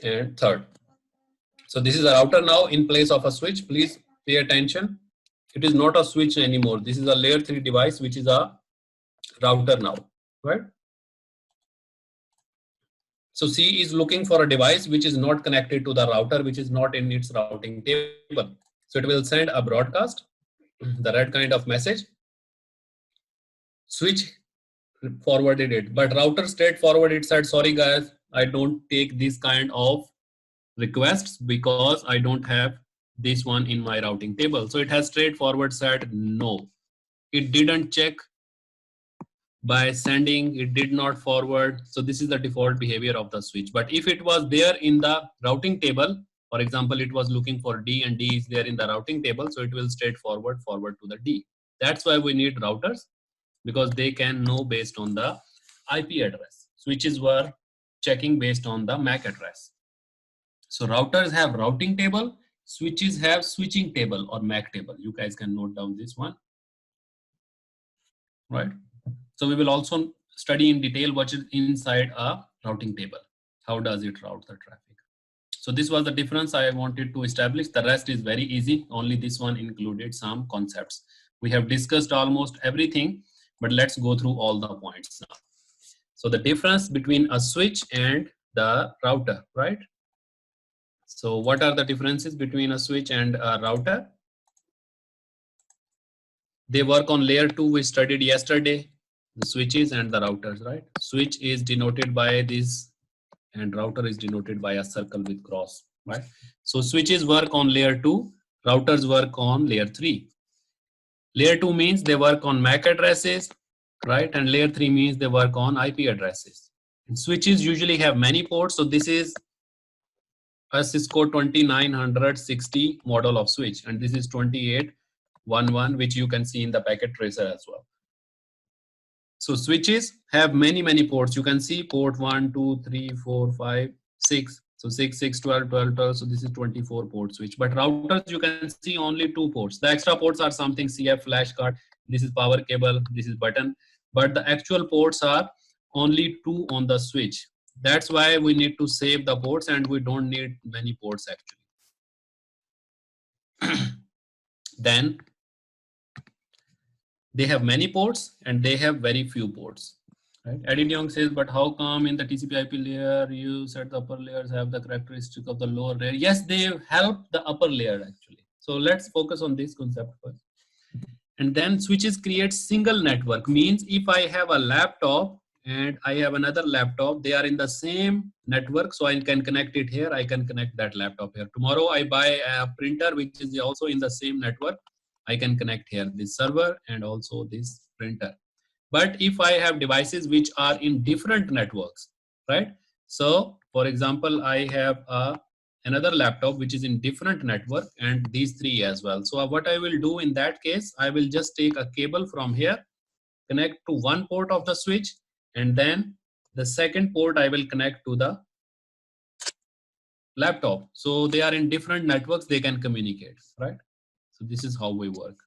and third. So this is a router now in place of a switch. Please pay attention. It is not a switch anymore. This is a layer 3 device, which is a router now, right? So C is looking for a device which is not connected to the router, which is not in its routing table. So it will send a broadcast, the red kind of message. Switch forwarded it, but router straightforward, it said, sorry guys, I don't take this kind of requests because I don't have this one in my routing table. So it has straightforward said no. It didn't check by sending, it did not forward. So this is the default behavior of the switch. But if it was there in the routing table, for example, it was looking for D and D is there in the routing table, so it will straightforward forward to the D. That's why we need routers, because they can know based on the IP address. Switches were checking based on the MAC address. So routers have routing table, switches have switching table or MAC table. You guys can note down this one, right? So we will also study in detail what is inside a routing table. How does it route the traffic? So this was the difference I wanted to establish. The rest is very easy. Only this one included some concepts. We have discussed almost everything, but let's go through all the points now. So the difference between a switch and the router, right? So what are the differences between a switch and a router? They work on layer 2, we studied yesterday, the switches and the routers, right? Switch is denoted by this and router is denoted by a circle with cross, right? So switches work on layer 2, routers work on layer 3. Layer 2 means they work on MAC addresses, right? And layer 3 means they work on IP addresses. And switches usually have many ports. So this is a Cisco 2960 model of switch, and this is 2811, which you can see in the packet tracer as well. So switches have many ports. You can see port 1, 2, 3, 4, 5, 6. So 6, 6, 12, 12, 12. So this is 24 port switch. But routers, you can see only 2 ports. The extra ports are something CF flash card. This is power cable. This is button. But the actual ports are only 2 on the switch. That's why we need to save the ports, and we don't need many ports actually. Then they have many ports and they have very few ports. Right? Eddie Young says, but how come in the TCP/IP layer you said the upper layers have the characteristic of the lower layer? Yes, they help the upper layer actually. So let's focus on this concept first. And then switches create single network, means if I have a laptop and I have another laptop. They are in the same network, so I can connect it here. I can connect that laptop here. Tomorrow I buy a printer which is also in the same network. I can connect here this server and also this printer. But if I have devices which are in different networks, right? So for example, I have another laptop which is in different network and these three as well. So what I will do in that case, I will just take a cable from here, connect to one port of the switch, and then the second port I will connect to the laptop. So they are in different networks, they can communicate, right? So this is how we work.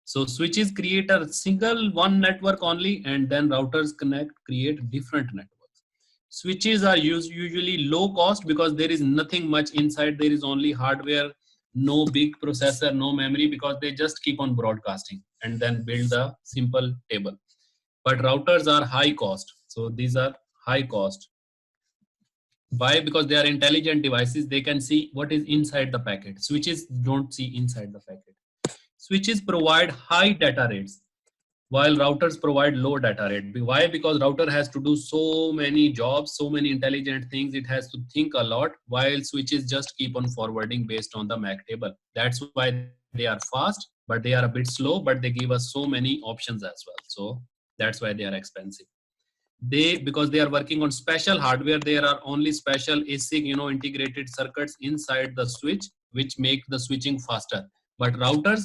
So switches create a single one network only, and then routers create different networks. Switches are usually low cost because there is nothing much inside. There is only hardware, no big processor, no memory, because they just keep on broadcasting and then build the simple table. But routers are high cost. So these are high cost. Why? Because they are intelligent devices. They can see what is inside the packet. Switches don't see inside the packet. Switches provide high data rates while routers provide low data rate. Why? Because router has to do so many jobs, so many intelligent things. It has to think a lot, while switches just keep on forwarding based on the MAC table. That's why they are fast, but they are a bit slow, but they give us so many options as well. So that's why they are expensive. Because they are working on special hardware, there are only special ASIC, integrated circuits inside the switch, which make the switching faster. But routers,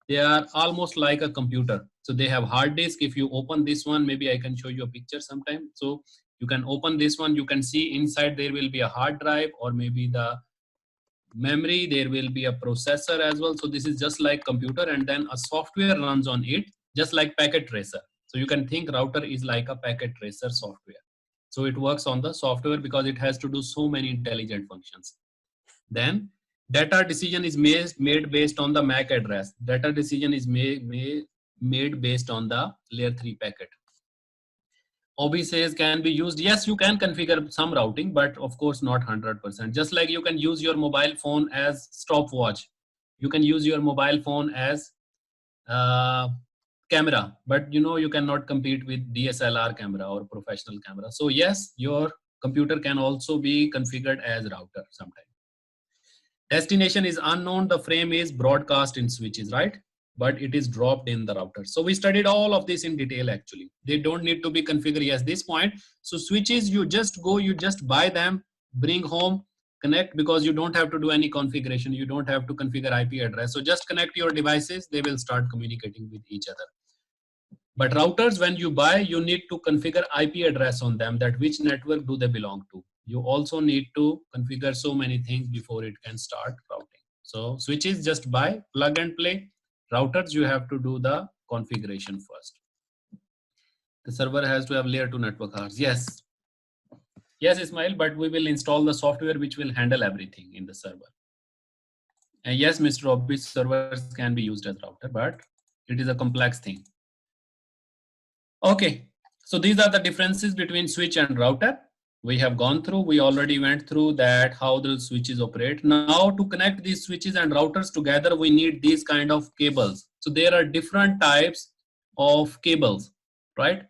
they are almost like a computer. So they have hard disk. If you open this one, maybe I can show you a picture sometime. So you can open this one, you can see inside there will be a hard drive or maybe the memory, there will be a processor as well. So this is just like computer, and then a software runs on it, just like packet tracer. So you can think router is like a packet tracer software. So it works on the software because it has to do so many intelligent functions. Then data decision is made based on the MAC address. Data decision is made based on the layer 3 packet. OB says can be used. Yes, you can configure some routing, but of course not 100%. Just like you can use your mobile phone as stopwatch. You can use your mobile phone as camera, but you cannot compete with DSLR camera or professional camera. So yes, your computer can also be configured as router sometimes. Destination is unknown. The frame is broadcast in switches, right? But it is dropped in the router. So we studied all of this in detail actually. They don't need to be configured. Yes, this point. So switches, you just buy them, bring home, connect, because you don't have to do any configuration. You don't have to configure IP address. So just connect your devices. They will start communicating with each other. But routers, when you buy, you need to configure IP address on them, that which network do they belong to. You also need to configure so many things before it can start routing. So switches, just buy, plug and play. Routers, you have to do the configuration first. The server has to have layer 2 network cards. Yes. Yes, Ismail, but we will install the software which will handle everything in the server. And yes, Mr. Robbie, servers can be used as router, but it is a complex thing. Okay, so these are the differences between switch and router. We have gone through, we already went through that, how the switches operate. Now to connect these switches and routers together, we need these kind of cables. So there are different types of cables, right?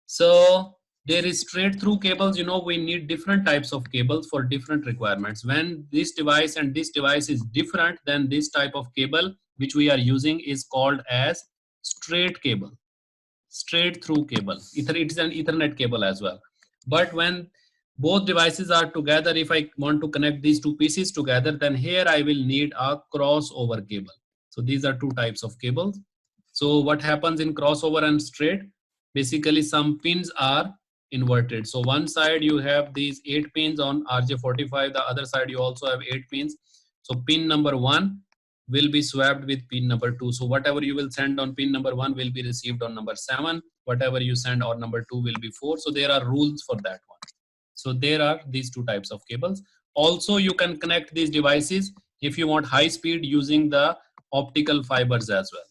So there is straight through cables, we need different types of cables for different requirements. When this device and this device is different, then this type of cable which we are using is called as straight cable. Straight through cable. It is an Ethernet cable as well. But when both devices are together, if I want to connect these two pieces together, then here I will need a crossover cable. So these are two types of cables. So what happens in crossover and straight? Basically, some pins are inverted. So one side you have these 8 pins on RJ45, the other side you also have 8 pins. So pin number 1 will be swapped with pin number 2. So whatever you will send on pin number 1 will be received on number 7. Whatever you send on number 2 will be 4. So there are rules for that one. So there are these two types of cables. Also, you can connect these devices if you want high speed using the optical fibers as well.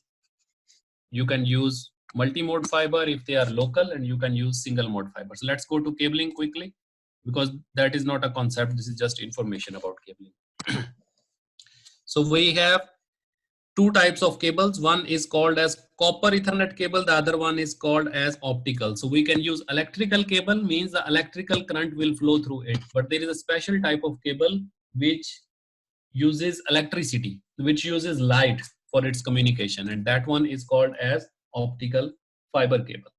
You can use multi-mode fiber if they are local, and you can use single mode fiber. So let's go to cabling quickly, because that is not a concept. This is just information about cabling. So we have two types of cables. One is called as copper Ethernet cable. The other one is called as optical. So we can use electrical cable, means the electrical current will flow through it. But there is a special type of cable which uses electricity, which uses light for its communication, and that one is called as optical fiber cable.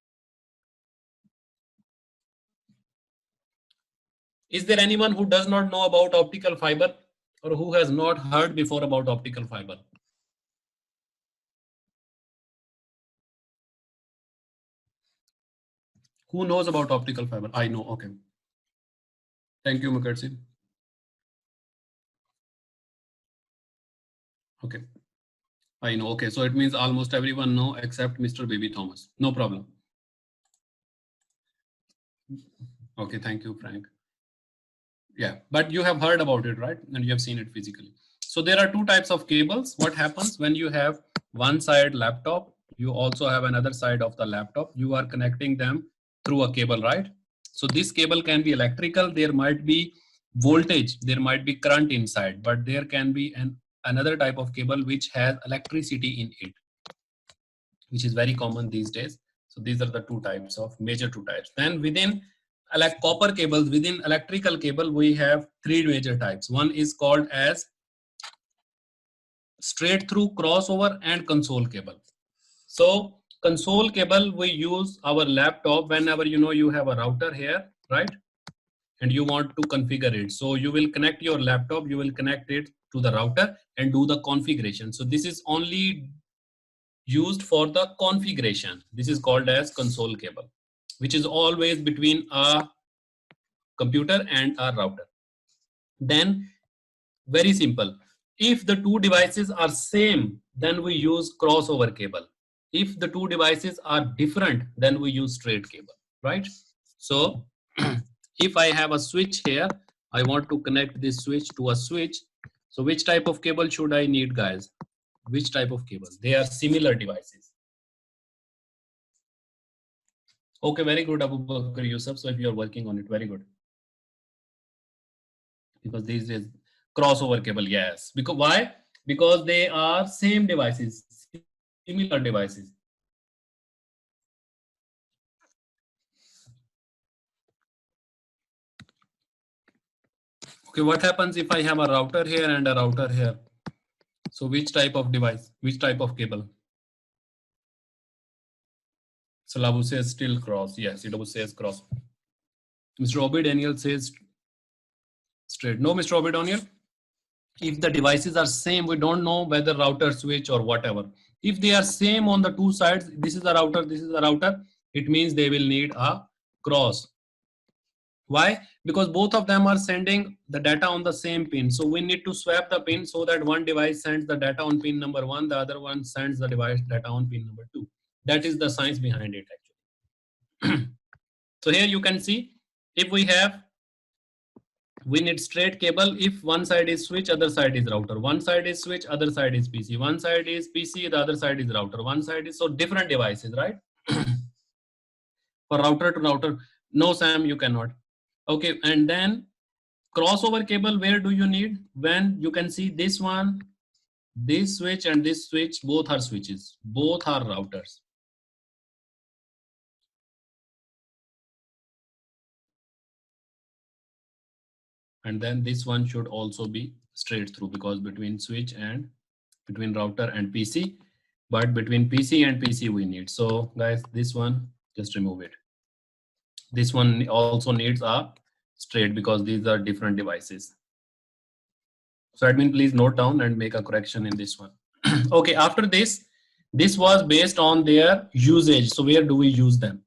Is there anyone who does not know about optical fiber or who has not heard before about optical fiber? Who knows about optical fiber? I know. Okay. Thank you, Mukherjee. Okay. I know. Okay. So it means almost everyone know except Mr. Baby Thomas. No problem. Okay. Thank you, Frank. Yeah, but you have heard about it, right? And you have seen it physically. So there are two types of cables. What happens when you have one side laptop, you also have another side of the laptop. You are connecting them through a cable, right? So this cable can be electrical. There might be voltage, there might be current inside, but there can be another type of cable which has electricity in it, which is very common these days. So these are the two types of major two types. Then within copper cables, within electrical cable, we have three major types. One is called as straight through, crossover, and console cable. So console cable we use our laptop whenever you have a router here, right? And you want to configure it. So you will connect your laptop, you will connect it to the router and do the configuration. So this is only used for the configuration. This is called as console cable, which is always between a computer and a router. Then very simple, if the two devices are same, then we use crossover cable. If the two devices are different, then we use straight cable, right? So if I have a switch here, I want to connect this switch to a switch. So which type of cable should I need, guys? Which type of cable? They are similar devices. Okay, very good, Abu Bakr Yusuf. So if you are working on it, very good. Because this is crossover cable, yes. Because why? Because they are same devices, similar devices. Okay, what happens if I have a router here and a router here? So which type of device, which type of cable? Salabu says still cross. Yes, Idabu says cross. Mr. Obi Daniel says straight. No, Mr. Obi Daniel. If the devices are same, we don't know whether router, switch, or whatever. If they are same on the two sides, this is a router, this is a router, it means they will need a cross. Why? Because both of them are sending the data on the same pin. So we need to swap the pin so that one device sends the data on pin number 1, the other one sends the device data on pin number 2. That is the science behind it actually. So here you can see, if we need straight cable. If one side is switch, other side is router. One side is switch, other side is PC. One side is PC, the other side is router. One side is, so different devices, right? For router to router. No, Sam, you cannot. Okay, and then crossover cable, where do you need? When you can see this one, this switch and this switch, both are switches, both are routers. And then this one should also be straight through, because between switch and between router and PC, but between PC and PC we need. So guys, this one, just remove it. This one also needs a straight because these are different devices. So admin, please note down and make a correction in this one. Okay, after this was based on their usage. So where do we use them?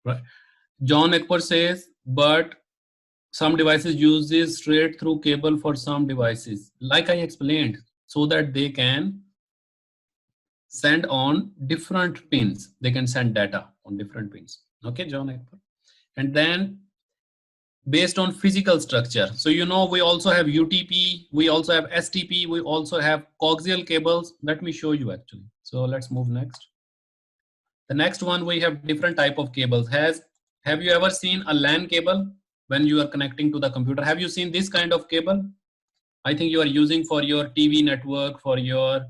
Right. John Ekper says, but some devices use this straight through cable for some devices, like I explained, so that they can send on different pins. They can send data on different pins. Okay, John Ekper. And then based on physical structure. So we also have UTP, we also have STP, we also have coaxial cables. Let me show you actually. So let's move next. The next one, we have different type of cables. Have you ever seen a LAN cable when you are connecting to the computer? Have you seen this kind of cable? I think you are using for your TV network, for your,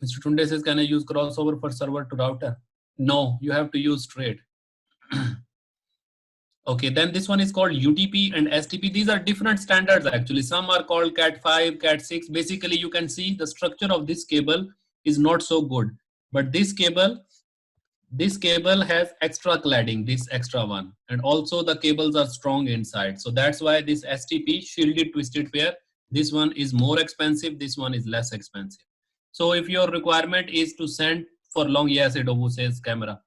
Mr. Tunde says, can I use crossover for server to router? No, you have to use straight. Okay, then this one is called UTP and STP. These are different standards actually. Some are called Cat5, Cat6. Basically, you can see the structure of this cable is not so good. But this cable has extra cladding, this extra one. And also the cables are strong inside. So that's why this STP, shielded twisted pair, this one is more expensive, this one is less expensive. So if your requirement is to send for long, yes, Adobe says camera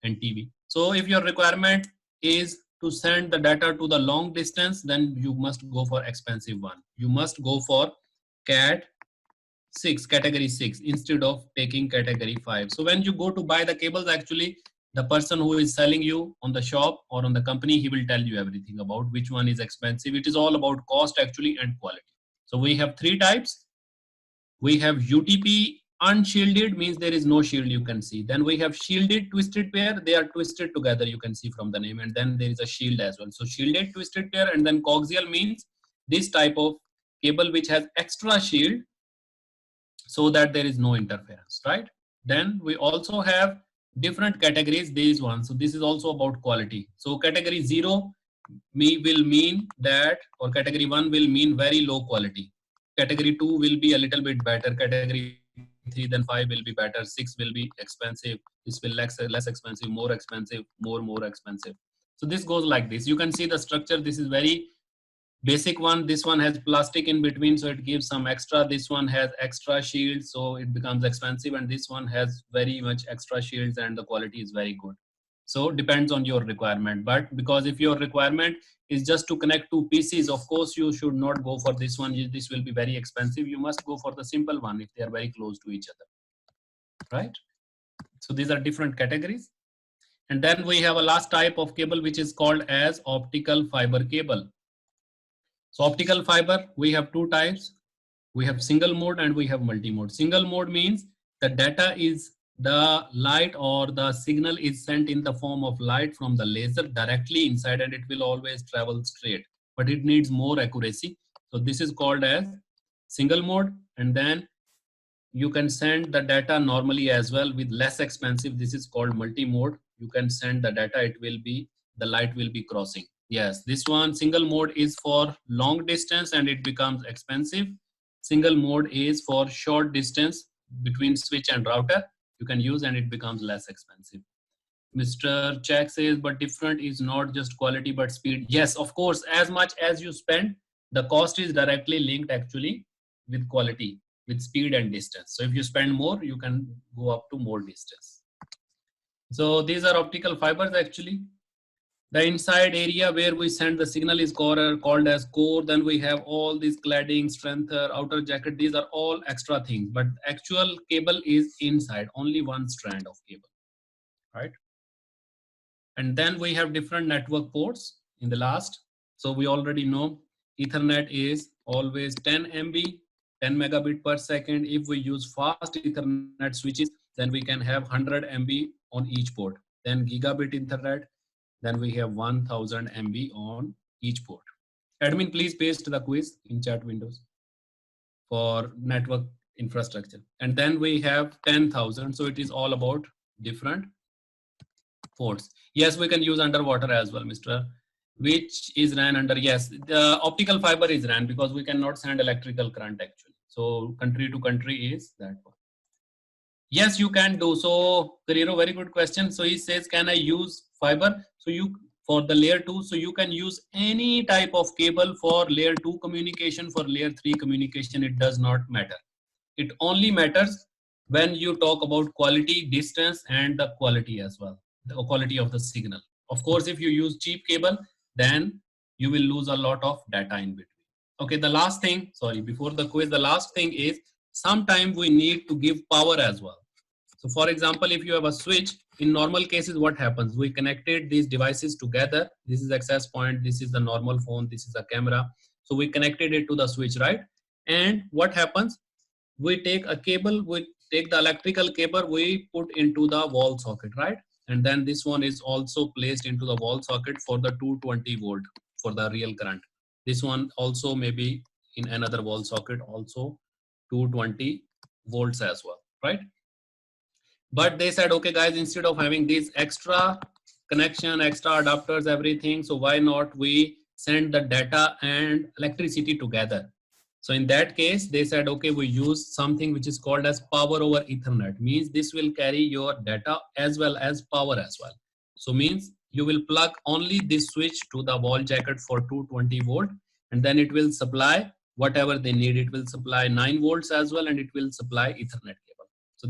and TV. So if your requirement is to send the data to the long distance, then you must go for expensive one. You must go for Cat 6, category 6 instead of taking category 5. So when you go to buy the cables, actually the person who is selling you on the shop or on the company, he will tell you everything about which one is expensive. It is all about cost actually and quality. So we have three types. We have UTP unshielded, means there is no shield you can see. Then we have shielded twisted pair, they are twisted together, you can see from the name, and then there is a shield as well. So shielded twisted pair, and then coaxial means this type of cable which has extra shield so that there is no interference, right? Then we also have different categories, these ones. So this is also about quality. So category 0 will mean that, or category 1 will mean very low quality. Category 2 will be a little bit better. Category 3, then 5 will be better. 6 will be expensive. This will less expensive, more expensive, more expensive. So this goes like this. You can see the structure. This is very basic one. This one has plastic in between, so it gives some extra. This one has extra shields, so it becomes expensive. And this one has very much extra shields and the quality is very good. So depends on your requirement. But because if your requirement is just to connect two PCs, of course you should not go for this one. This will be very expensive. You must go for the simple one if they are very close to each other, right? So these are different categories. And then we have a last type of cable which is called as optical fiber cable. So optical fiber, we have two types. We have single mode and we have multi-mode. Single mode means the data is, the light or the signal is sent in the form of light from the laser directly inside, and it will always travel straight, but it needs more accuracy. So this is called as single mode. And then you can send the data normally as well with less expensive. This is called multi-mode. You can send the data, it will be, the light will be crossing. Yes, this one single mode is for long distance and it becomes expensive. Single mode is for short distance between switch and router. You can use and it becomes less expensive. Mr. Chak says, but different is not just quality but speed. Yes, of course, as much as you spend, the cost is directly linked actually with quality, with speed and distance. So if you spend more, you can go up to more distance. So these are optical fibers actually. The inside area where we send the signal is called as core. Then we have all these cladding, strengther, outer jacket. These are all extra things, but actual cable is inside, only one strand of cable, right? And then we have different network ports in the last. So we already know Ethernet is always 10 MB, 10 megabit per second. If we use fast Ethernet switches, then we can have 100 MB on each port. Then gigabit Ethernet, then we have 1000 MB on each port. Admin, please paste the quiz in chat windows for network infrastructure. And then we have 10,000. So it is all about different ports. Yes, we can use underwater as well, Mr. Which is ran under, yes, the optical fiber is ran because we cannot send electrical current actually. So country to country is that one. Yes, you can do. So Carrero, very good question. So he says, can I use fiber? So you, for the layer 2, so you can use any type of cable for layer 2 communication, for layer 3 communication, it does not matter. It only matters when you talk about quality, distance, and the quality as well, the quality of the signal. Of course, if you use cheap cable, then you will lose a lot of data in between. Okay, the last thing, sorry, before the quiz, the last thing is sometimes we need to give power as well. So for example, if you have a switch, in normal cases, what happens? We connected these devices together. This is access point. This is the normal phone. This is a camera. So we connected it to the switch, right? And what happens? We take a cable, we take the electrical cable, we put into the wall socket, right? And then this one is also placed into the wall socket for the 220 volt for the real current. This one also maybe in another wall socket also 220 volts as well, right? But they said, okay guys, instead of having these extra connection, extra adapters, everything, so why not we send the data and electricity together? So in that case, they said, okay, we use something which is called as power over Ethernet. Means this will carry your data as well as power as well. So means you will plug only this switch to the wall jacket for 220 volt, and then it will supply whatever they need. It will supply 9 volts as well, and it will supply Ethernet cable. So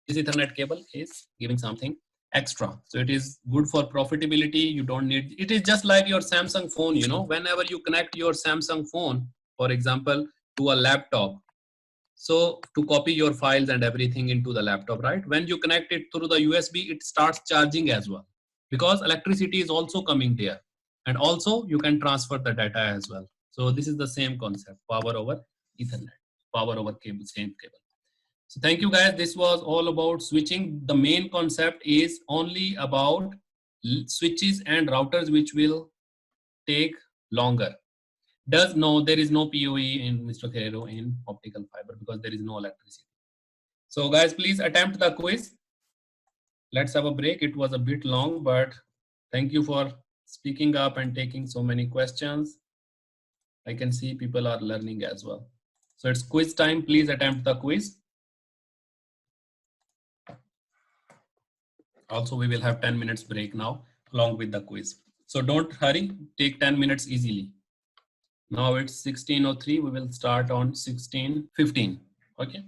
this Ethernet cable is giving something extra. So it is good for profitability. You don't need, it is just like your Samsung phone, you know, whenever you connect your Samsung phone, for example, to a laptop. So to copy your files and everything into the laptop, right? When you connect it through the USB, it starts charging as well, because electricity is also coming there. And also you can transfer the data as well. So this is the same concept, power over Ethernet, power over cable, same cable. So thank you guys. This was all about switching. The main concept is only about switches and routers, which will take longer. There is no PoE in Mr. Ferrero in optical fiber because there is no electricity. So guys, please attempt the quiz. Let's have a break. It was a bit long, but thank you for speaking up and taking so many questions. I can see people are learning as well. So it's quiz time. Please attempt the quiz. Also, we will have 10 minutes break now along with the quiz. So don't hurry, take 10 minutes easily. Now it's 16:03, we will start on 16:15, okay?